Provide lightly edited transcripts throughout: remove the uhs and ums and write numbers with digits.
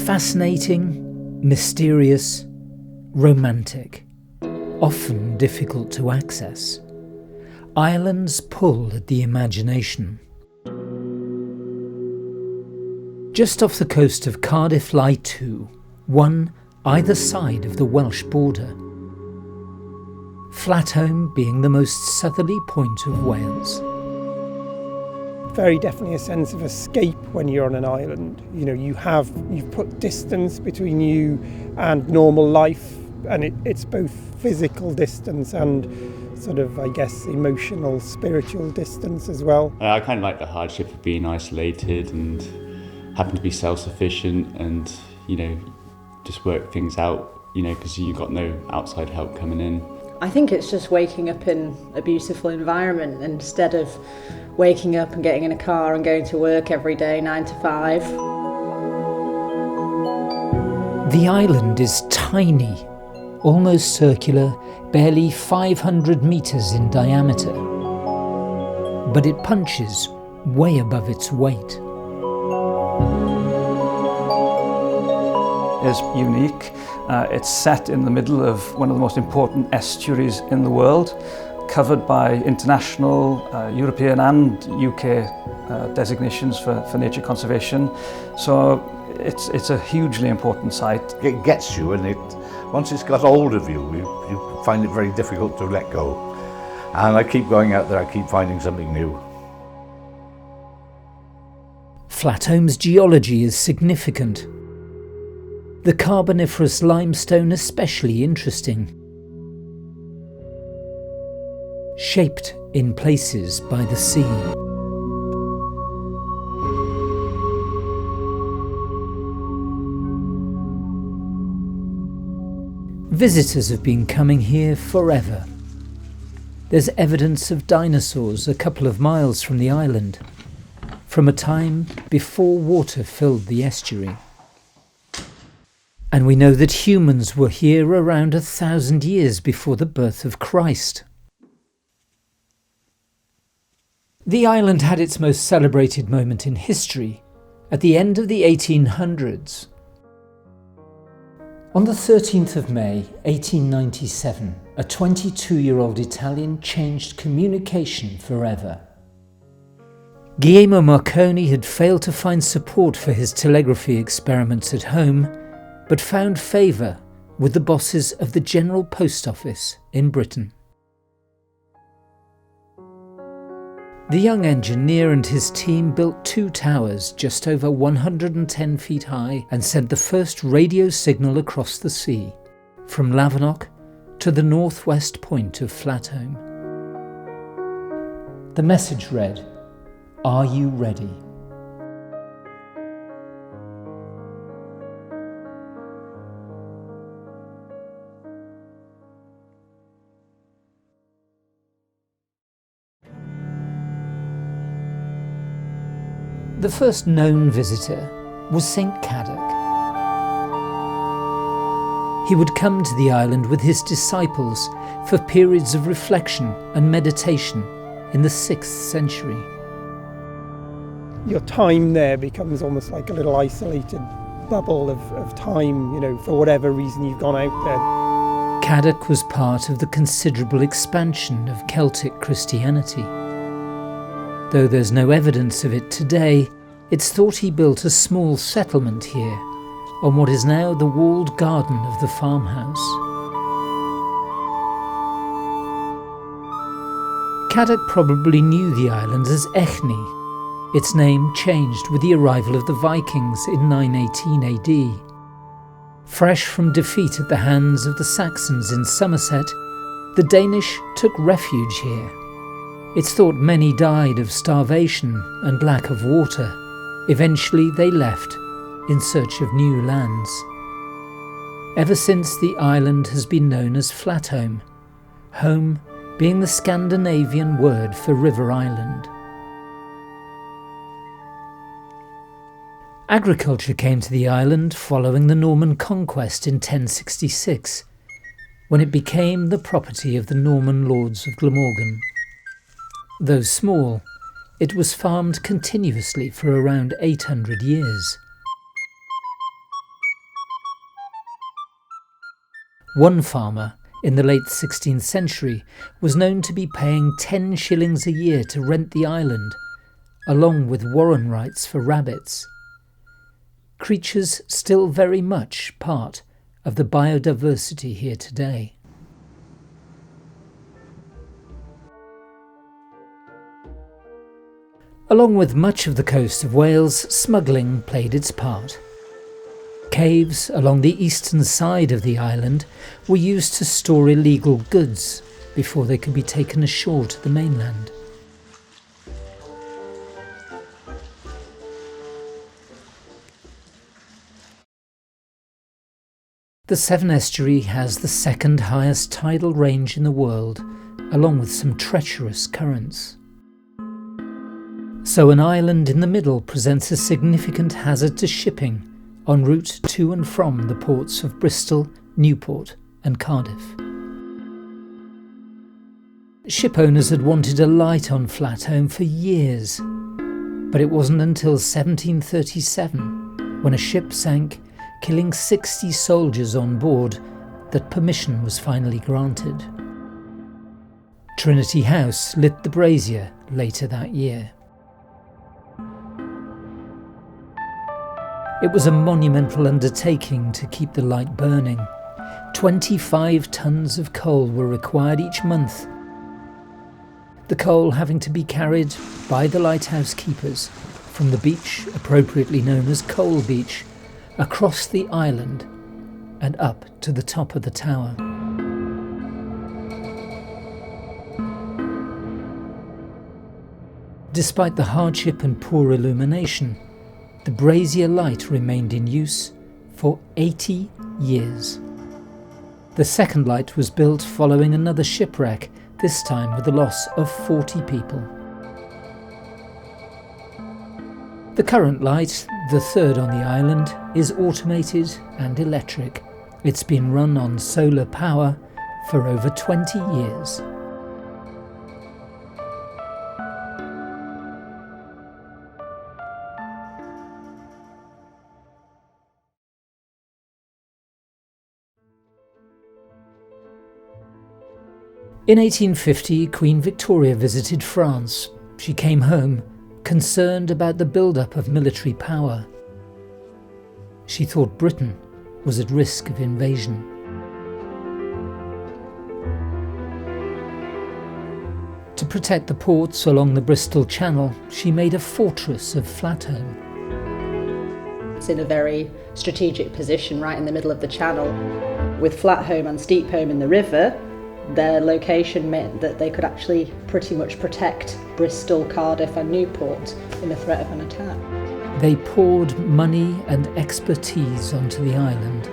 Fascinating, mysterious, romantic, often difficult to access, islands pull at the imagination. Just off the coast of Cardiff lie two, one either side of the Welsh border. Flatholm being the most southerly point of Wales. Very definitely a sense of escape when you're on an island. You know, you've put distance between you and normal life, and it's both physical distance and sort of, I guess, emotional, spiritual distance as well. I kind of like the hardship of being isolated and having to be self-sufficient and, you know, just work things out, you know, because you've got no outside help coming in. I think it's just waking up in a beautiful environment instead of waking up and getting in a car and going to work every day 9 to 5. The island is tiny, almost circular, barely 500 metres in diameter. But it punches way above its weight. Is unique. It's set in the middle of one of the most important estuaries in the world, covered by international, European and UK designations for nature conservation. So it's a hugely important site. It gets you, and once it's got hold of you, you find it very difficult to let go. And I keep going out there, I keep finding something new. Flatholm's geology is significant. The Carboniferous limestone especially interesting. Shaped in places by the sea. Visitors have been coming here forever. There's evidence of dinosaurs a couple of miles from the island, from a time before water filled the estuary. And we know that humans were here around 1,000 years before the birth of Christ. The island had its most celebrated moment in history at the end of the 1800s. On the 13th of May 1897, a 22-year-old Italian changed communication forever. Guglielmo Marconi had failed to find support for his telegraphy experiments at home, but found favour with the bosses of the General Post Office in Britain. The young engineer and his team built 2 towers just over 110 feet high and sent the first radio signal across the sea, from Lavernock to the northwest point of Flatholm. The message read, "Are you ready?" The first known visitor was St. Caddoc. He would come to the island with his disciples for periods of reflection and meditation in the 6th century. Your time there becomes almost like a little isolated bubble of time, you know, for whatever reason you've gone out there. Caddoc was part of the considerable expansion of Celtic Christianity. Though there's no evidence of it today, it's thought he built a small settlement here, on what is now the walled garden of the farmhouse. Caddoc probably knew the island as Echni. Its name changed with the arrival of the Vikings in 918 AD. Fresh from defeat at the hands of the Saxons in Somerset, the Danish took refuge here. It's thought many died of starvation and lack of water. Eventually they left in search of new lands. Ever since, the island has been known as Flatholm, home being the Scandinavian word for river island. Agriculture came to the island following the Norman conquest in 1066, when it became the property of the Norman lords of Glamorgan. Though small, it was farmed continuously for around 800 years. One farmer, in the late 16th century, was known to be paying 10 shillings a year to rent the island, along with warren rights for rabbits. Creatures still very much part of the biodiversity here today. Along with much of the coast of Wales, smuggling played its part. Caves along the eastern side of the island were used to store illegal goods before they could be taken ashore to the mainland. The Severn Estuary has the second highest tidal range in the world, along with some treacherous currents. So an island in the middle presents a significant hazard to shipping en route to and from the ports of Bristol, Newport and Cardiff. Ship owners had wanted a light on Flatholm for years, but it wasn't until 1737, when a ship sank, killing 60 soldiers on board, that permission was finally granted. Trinity House lit the brazier later that year. It was a monumental undertaking to keep the light burning. 25 tons of coal were required each month, the coal having to be carried by the lighthouse keepers from the beach, appropriately known as Coal Beach, across the island and up to the top of the tower. Despite the hardship and poor illumination, the brazier light remained in use for 80 years. The second light was built following another shipwreck, this time with the loss of 40 people. The current light, the third on the island, is automated and electric. It's been run on solar power for over 20 years. In 1850, Queen Victoria visited France. She came home, concerned about the build-up of military power. She thought Britain was at risk of invasion. To protect the ports along the Bristol Channel, she made a fortress of Flatholm. It's in a very strategic position right in the middle of the channel. With Flatholm and Steepholm in the river, their location meant that they could actually pretty much protect Bristol, Cardiff and Newport in the threat of an attack. They poured money and expertise onto the island.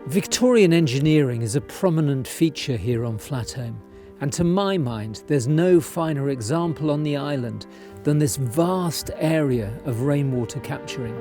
Victorian engineering is a prominent feature here on Flatholm, and to my mind there's no finer example on the island than this vast area of rainwater capturing.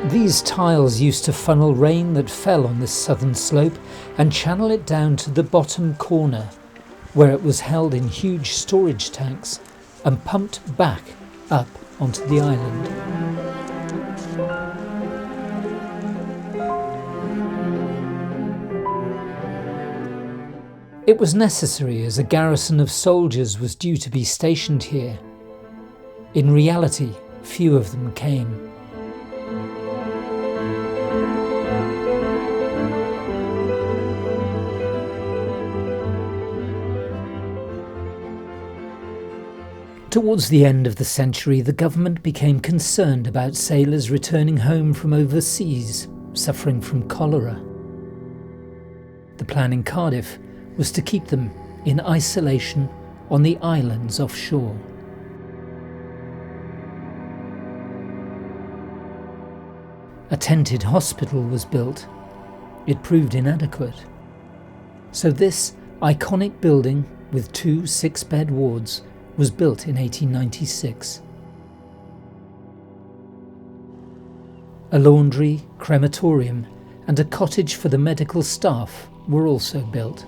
These tiles used to funnel rain that fell on this southern slope and channel it down to the bottom corner, where it was held in huge storage tanks and pumped back up onto the island. It was necessary as a garrison of soldiers was due to be stationed here. In reality, few of them came. Towards the end of the century, the government became concerned about sailors returning home from overseas, suffering from cholera. The plan in Cardiff was to keep them in isolation on the islands offshore. A tented hospital was built. It proved inadequate. So this iconic building with 2 6-bed wards was built in 1896. A laundry, crematorium and a cottage for the medical staff were also built.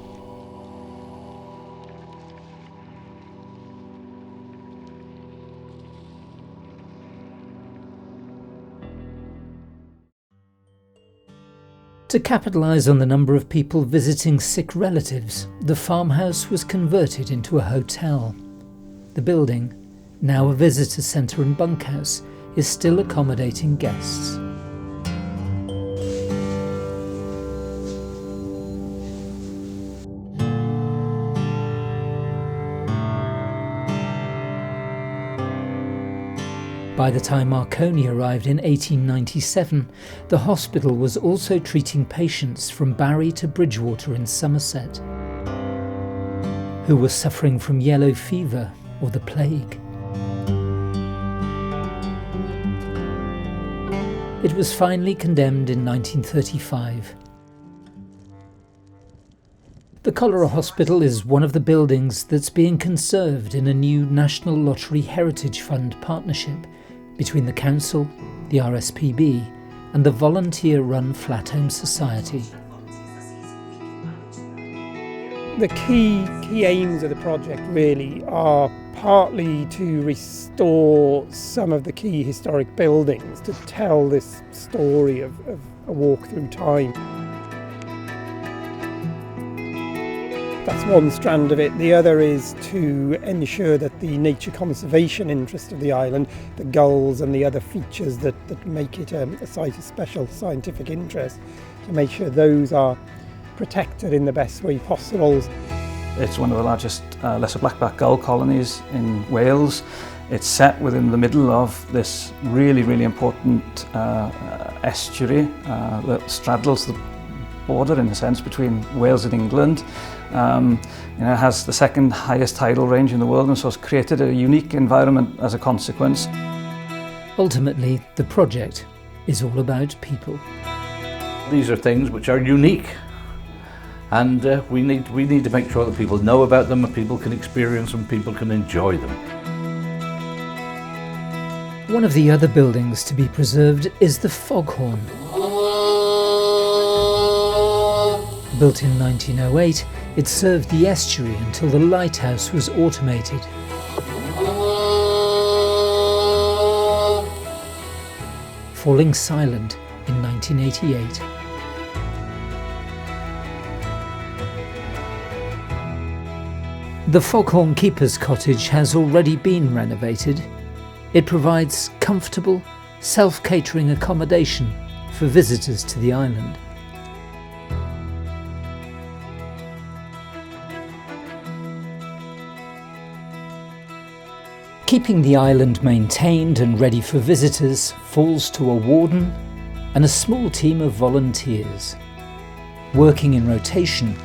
To capitalise on the number of people visiting sick relatives, the farmhouse was converted into a hotel. The building, now a visitor centre and bunkhouse, is still accommodating guests. By the time Marconi arrived in 1897, the hospital was also treating patients from Barry to Bridgewater in Somerset, who were suffering from yellow fever or the plague. It was finally condemned in 1935. The Cholera Hospital is one of the buildings that's being conserved in a new National Lottery Heritage Fund partnership between the Council, the RSPB and the volunteer-run Flatholm Society. The key aims of the project really are partly to restore some of the key historic buildings, to tell this story of a walk through time. That's one strand of it. The other is to ensure that the nature conservation interest of the island, the gulls and the other features that make it a site of special scientific interest, to make sure those are protected in the best way possible. It's one of the largest lesser blackback gull colonies in Wales. It's set within the middle of this really important estuary that straddles the border, in a sense, between Wales and England. It has the second highest tidal range in the world, and so it's created a unique environment as a consequence. Ultimately, the project is all about people. These are things which are unique, and we need to make sure that people know about them, and people can experience them, people can enjoy them. One of the other buildings to be preserved is the Foghorn. Built in 1908, it served the estuary until the lighthouse was automated. Falling silent in 1988. The Foghorn Keeper's Cottage has already been renovated. It provides comfortable, self-catering accommodation for visitors to the island. Keeping the island maintained and ready for visitors falls to a warden and a small team of volunteers. Working in rotation,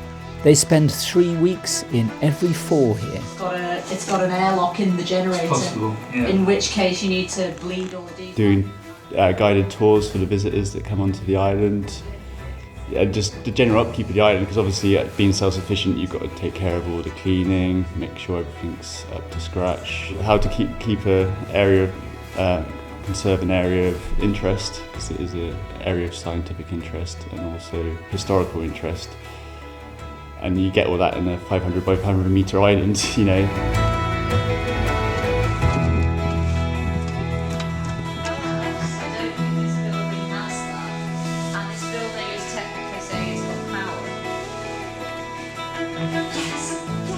they spend 3 weeks in every 4 here. It's got an airlock in the generator, Possible, yeah. in which case you need to bleed all the diesel. Doing guided tours for the visitors that come onto the island. Just the general upkeep of the island, because obviously being self-sufficient, you've got to take care of all the cleaning, make sure everything's up to scratch. How to keep a area, conserve an area of interest, because it is an area of scientific interest and also historical interest. And you get all that in a 500 by 500 metre island, you know.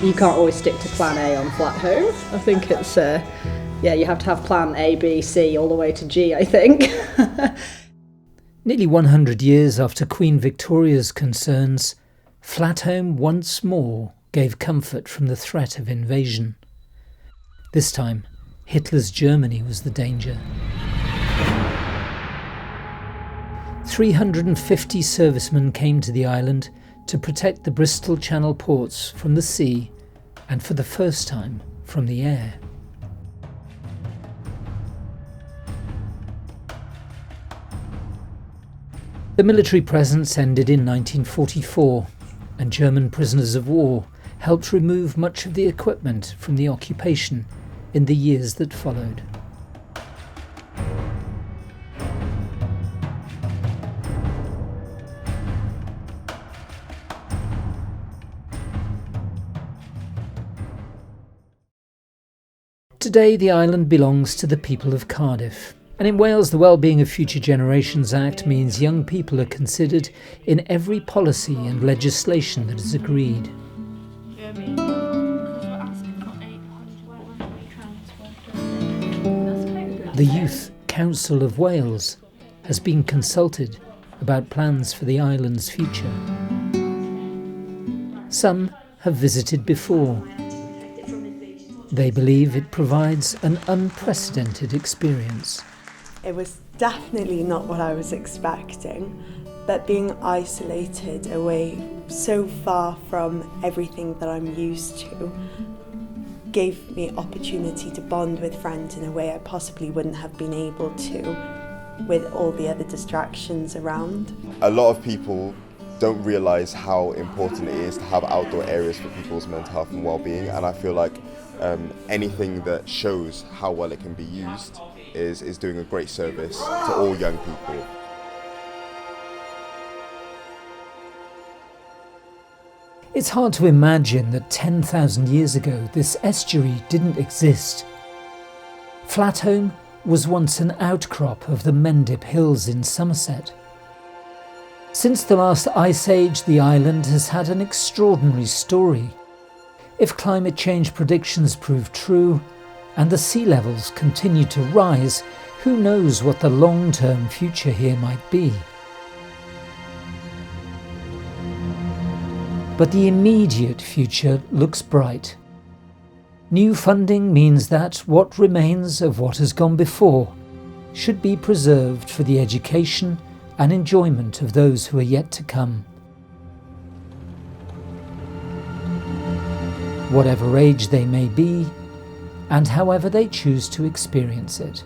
You can't always stick to plan A on Flatholm. I think it's, you have to have plan A, B, C, all the way to G, I think. Nearly 100 years after Queen Victoria's concerns, Flatholm once more gave comfort from the threat of invasion. This time, Hitler's Germany was the danger. 350 servicemen came to the island to protect the Bristol Channel ports from the sea and for the first time from the air. The military presence ended in 1944 and German prisoners of war helped remove much of the equipment from the occupation in the years that followed. Today the island belongs to the people of Cardiff, and in Wales the Wellbeing of Future Generations Act means young people are considered in every policy and legislation that is agreed. The Youth Council of Wales has been consulted about plans for the island's future. Some have visited before. They believe it provides an unprecedented experience. It was definitely not what I was expecting, but being isolated away so far from everything that I'm used to gave me opportunity to bond with friends in a way I possibly wouldn't have been able to with all the other distractions around. A lot of people don't realise how important it is to have outdoor areas for people's mental health and well-being, and I feel like anything that shows how well it can be used is doing a great service to all young people. It's hard to imagine that 10,000 years ago this estuary didn't exist. Flatholm was once an outcrop of the Mendip Hills in Somerset. Since the last ice age, the island has had an extraordinary story. If climate change predictions prove true, and the sea levels continue to rise, who knows what the long-term future here might be. But the immediate future looks bright. New funding means that what remains of what has gone before should be preserved for the education and enjoyment of those who are yet to come. Whatever age they may be, and however they choose to experience it.